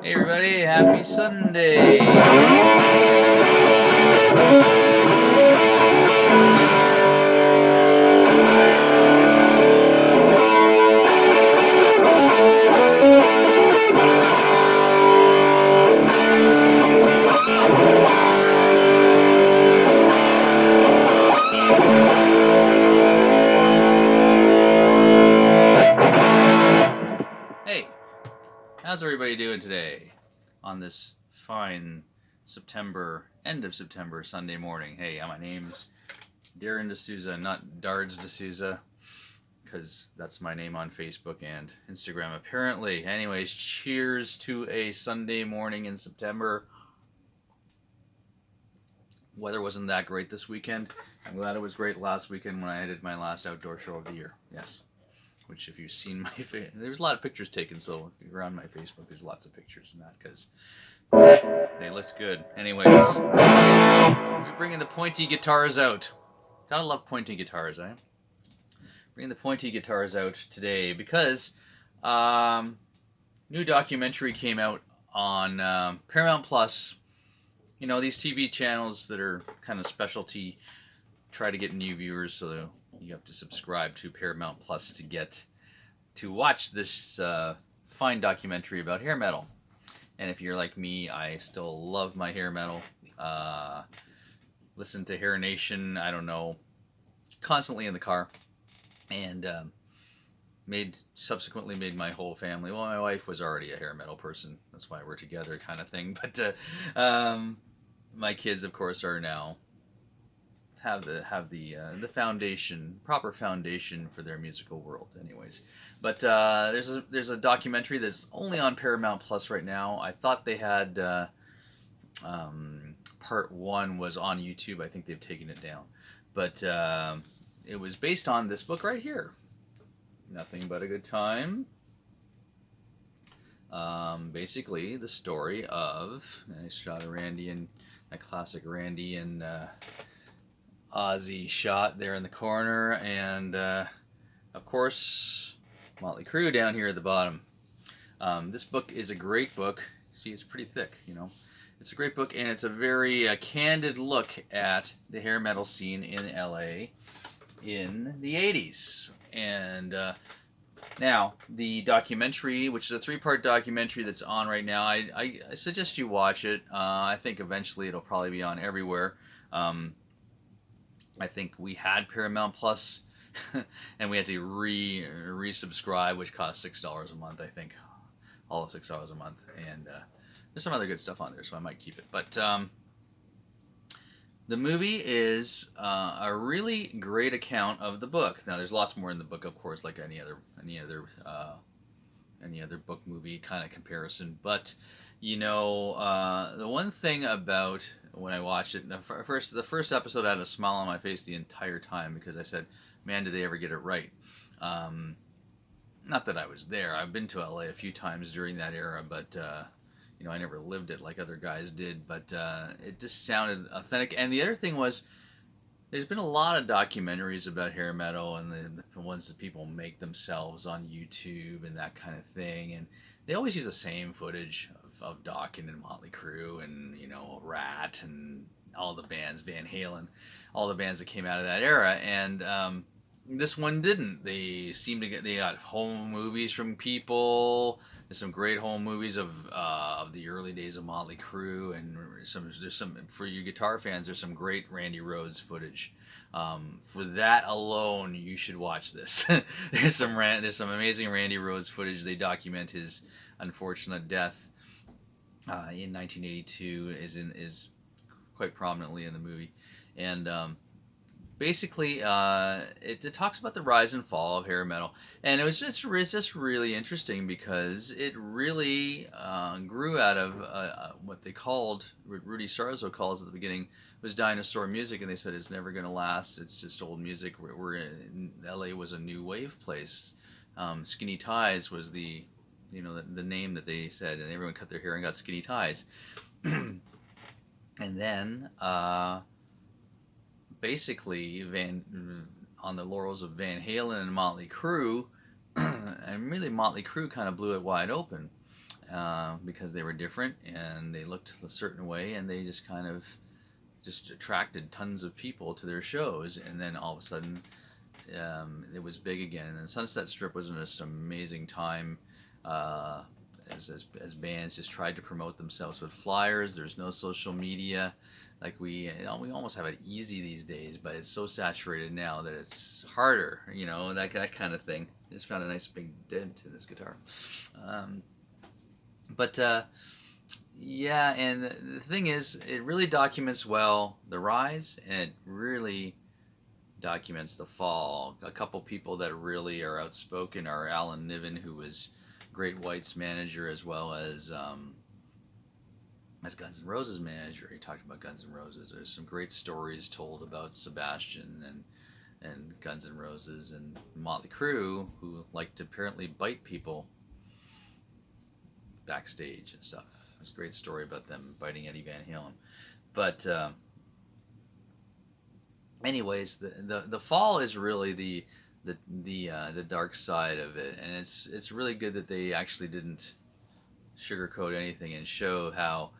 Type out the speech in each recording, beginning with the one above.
Hey everybody, happy Sunday! Hey, how's everybody doing today on this fine end of September Sunday morning? Hey, my name's Darren D'Souza, not Dards D'Souza, because that's my name on Facebook and Instagram apparently. Anyways, cheers to a Sunday morning in September. Weather wasn't that great this weekend. I'm glad it was great last weekend when I did my last outdoor show of the year. Yes. Which, if you've seen my there's a lot of pictures taken, so if you're on my Facebook, there's lots of pictures in that because they looked good. Anyways, we're bringing the pointy guitars out. Gotta love pointy guitars, eh? Bringing the pointy guitars out today because new documentary came out on Paramount Plus. You know, these TV channels that are kind of specialty try to get new viewers, so you have to subscribe to Paramount Plus to get to watch this fine documentary about hair metal. And if you're like me, I still love my hair metal. Listen to Hair Nation, I don't know, constantly in the car. And subsequently made my whole family. Well, my wife was already a hair metal person. That's why we're together, kind of thing. But my kids, of course, are now have the proper foundation for their musical world. Anyways, but there's a documentary that's only on Paramount Plus right now. I thought they had part one was on YouTube. I think they've taken it down, but it was based on this book right here, Nothing But a Good Time. Basically, the story of nice shot of Randy and a classic Randy and Ozzy shot there in the corner, and of course Motley Crue down here at the bottom. This book is a great book. See, it's pretty thick, you know. It's a great book, and it's a very candid look at the hair metal scene in LA in the 80s. And now, the documentary, which is a 3-part documentary that's on right now, I suggest you watch it. I think eventually it'll probably be on everywhere. I think we had Paramount Plus, and we had to resubscribe, which cost $6 a month. I think all of $6 a month, and there's some other good stuff on there, so I might keep it. But the movie is a really great account of the book. Now, there's lots more in the book, of course, like any other book movie kind of comparison. But you know, the one thing about when I watched it, the first episode, I had a smile on my face the entire time because I said, "Man, did they ever get it right?" Not that I was there. I've been to LA a few times during that era, but you know, I never lived it like other guys did. But it just sounded authentic. And the other thing was, there's been a lot of documentaries about hair metal and the ones that people make themselves on YouTube and that kind of thing, and they always use the same footage of Dokken and Motley Crue and, you know, Rat and all the bands, Van Halen, all the bands that came out of that era. And this one didn't. They got home movies from people. There's some great home movies of the early days of Motley Crue, and there's some for you guitar fans. There's some great Randy Rhoads footage. For that alone, you should watch this. There's some amazing Randy Rhoads footage. They document his unfortunate death in 1982. Is quite prominently in the movie, and basically, it talks about the rise and fall of hair metal, and it's just really interesting because it really grew out of what they called, what Rudy Sarzo calls at the beginning, was dinosaur music, and they said it's never going to last. It's just old music. We're in LA was a new wave place. Skinny Ties was the name that they said, and everyone cut their hair and got skinny ties, and then. Basically, on the laurels of Van Halen and Motley Crue, and really Motley Crue kind of blew it wide open. because they were different and they looked a certain way, and they just kind of just attracted tons of people to their shows. And then all of a sudden, it was big again. And then Sunset Strip was just an amazing time. Uh, as bands just tried to promote themselves with flyers. There's no social media. Like we almost have it easy these days, but it's so saturated now that it's harder. That kind of thing. Just found a nice big dent in this guitar. Um, but yeah, and the thing is, it really documents well the rise, and it really documents the fall. A couple people that really are outspoken are Alan Niven, who was Great White's manager, as well as Guns N' Roses manager. He talked about Guns N' Roses. There's some great stories told about Sebastian and Guns N' Roses and Motley Crue, who liked to apparently bite people backstage and stuff. There's a great story about them biting Eddie Van Halen. But anyways, the fall is really the dark side of it, and it's really good that they actually didn't sugarcoat anything and show how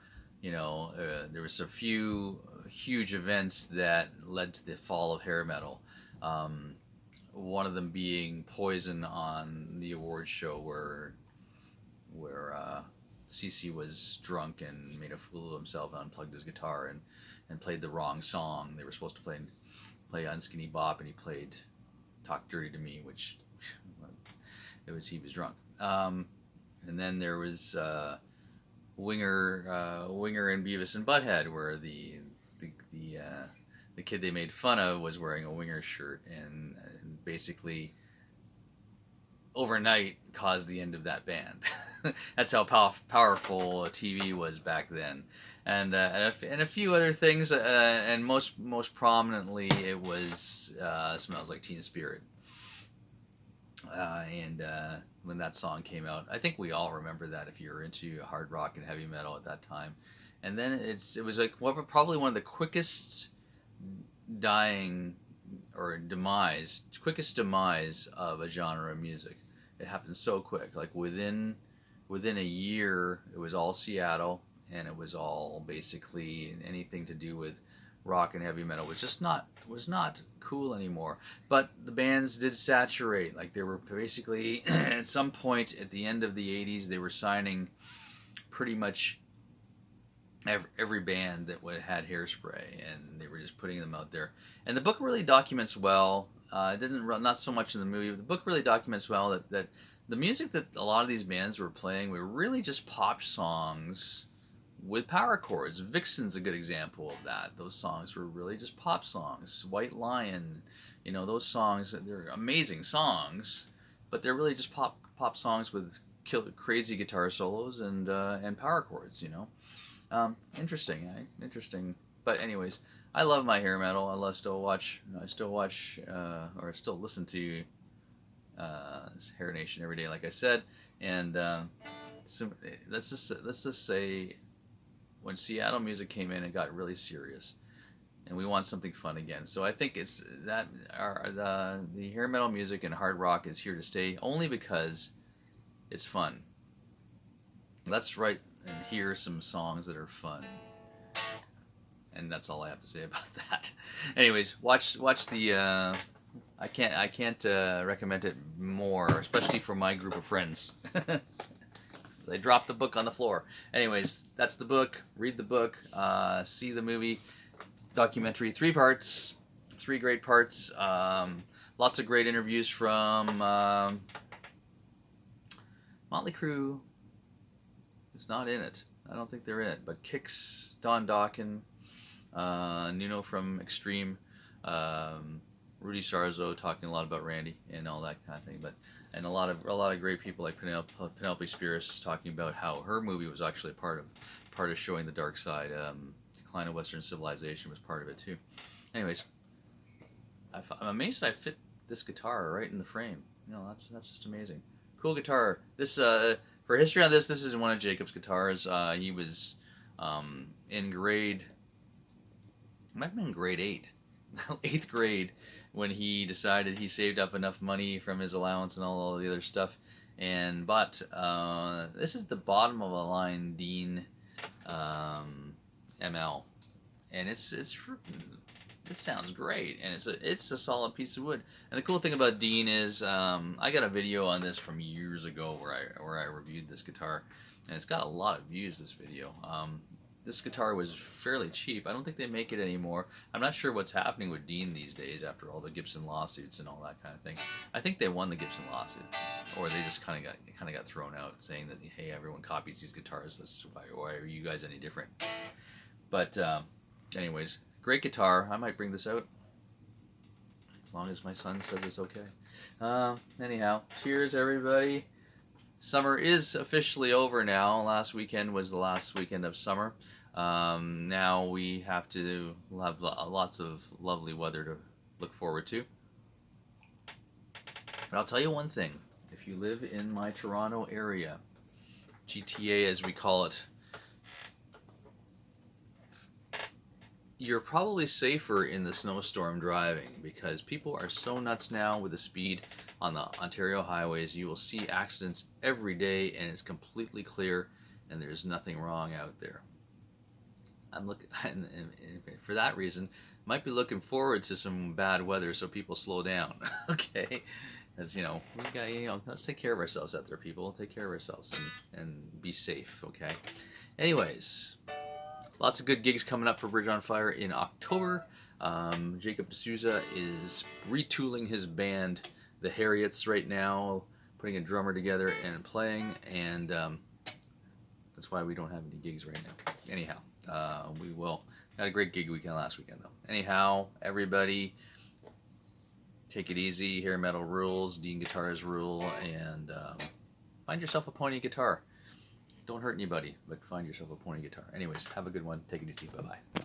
there was a few huge events that led to the fall of hair metal. One of them being Poison on the awards show, where CC was drunk and made a fool of himself and unplugged his guitar and played the wrong song. They were supposed to play Unskinny Bop, and he played Talk Dirty to Me, which he was drunk. And then there was Winger and Beavis and Butthead, where the kid they made fun of was wearing a Winger shirt, and basically overnight caused the end of that band. That's how powerful TV was back then. And a few other things, and most prominently, it was Smells Like Teen Spirit. And when that song came out, I think we all remember that if you were into hard rock and heavy metal at that time. And then it was like probably one of the quickest quickest demise of a genre of music. It happened so quick. Like within a year, it was all Seattle, and it was all basically anything to do with rock and heavy metal was not cool anymore. But the bands did saturate. Like they were basically at some point at the end of the 80s, they were signing pretty much every band that had Hairspray, and they were just putting them out there. And the book really documents well. It didn't not so much in the movie, but the book really documents well that the music that a lot of these bands were playing were really just pop songs with power chords. Vixen's a good example of that. Those songs were really just pop songs. White Lion, those songs, they're amazing songs, but they're really just pop songs with crazy guitar solos and power chords. Interesting. But anyways, I love my hair metal. I still watch or still listen to Hair Nation every day, like I said. And so let's just say, when Seattle music came in, it got really serious, and we want something fun again. So I think it's that the hair metal music and hard rock is here to stay, only because it's fun. Let's write and hear some songs that are fun, and that's all I have to say about that. Anyways, watch the. I can't recommend it more, especially for my group of friends. They dropped the book on the floor. Anyways, that's the book. Read the book. See the movie. Documentary. 3 parts. 3 great parts. Lots of great interviews from Motley Crue. Is not in it. I don't think they're in it. But Kix, Don Dawkin, Nuno from Extreme, Rudy Sarzo talking a lot about Randy and all that kind of thing. And a lot of great people like Penelope Spheris talking about how her movie was actually part of showing the dark side. Decline of Western Civilization was part of it too. Anyways, I'm amazed I fit this guitar right in the frame. That's just amazing. Cool guitar. This for history on this is one of Jacob's guitars. He was in grade, might have been grade 8, 8th grade, when he decided he saved up enough money from his allowance and all the other stuff, but this is the bottom of the line Dean ML, and it sounds great, and it's a solid piece of wood. And the cool thing about Dean is I got a video on this from years ago where I reviewed this guitar, and it's got a lot of views. This video. This guitar was fairly cheap. I don't think they make it anymore. I'm not sure what's happening with Dean these days after all the Gibson lawsuits and all that kind of thing. I think they won the Gibson lawsuit, or they just kind of got thrown out, saying that hey, everyone copies these guitars. Why are you guys any different? But anyways, great guitar. I might bring this out as long as my son says it's okay. Anyhow, cheers everybody. Summer is officially over now. Last weekend was the last weekend of summer. Now we have lots of lovely weather to look forward to. But I'll tell you one thing. If you live in my Toronto area, GTA as we call it, you're probably safer in the snowstorm driving, because people are so nuts now with the speed on the Ontario highways. You will see accidents every day, and it's completely clear, and there's nothing wrong out there. I'm looking, and for that reason, might be looking forward to some bad weather so people slow down. Okay, as let's take care of ourselves out there, people. Take care of ourselves and be safe. Okay. Anyways. Lots of good gigs coming up for Bridge on Fire in October. Jacob D'Souza is retooling his band, the Harriets, right now, putting a drummer together and playing, and that's why we don't have any gigs right now. Anyhow, we will. Had a great gig weekend last weekend, though. Anyhow, everybody, take it easy. Hair metal rules, Dean guitars rule, and find yourself a pointy guitar. Don't hurt anybody, but find yourself a pointy guitar. Anyways, have a good one. Take it easy. Bye-bye.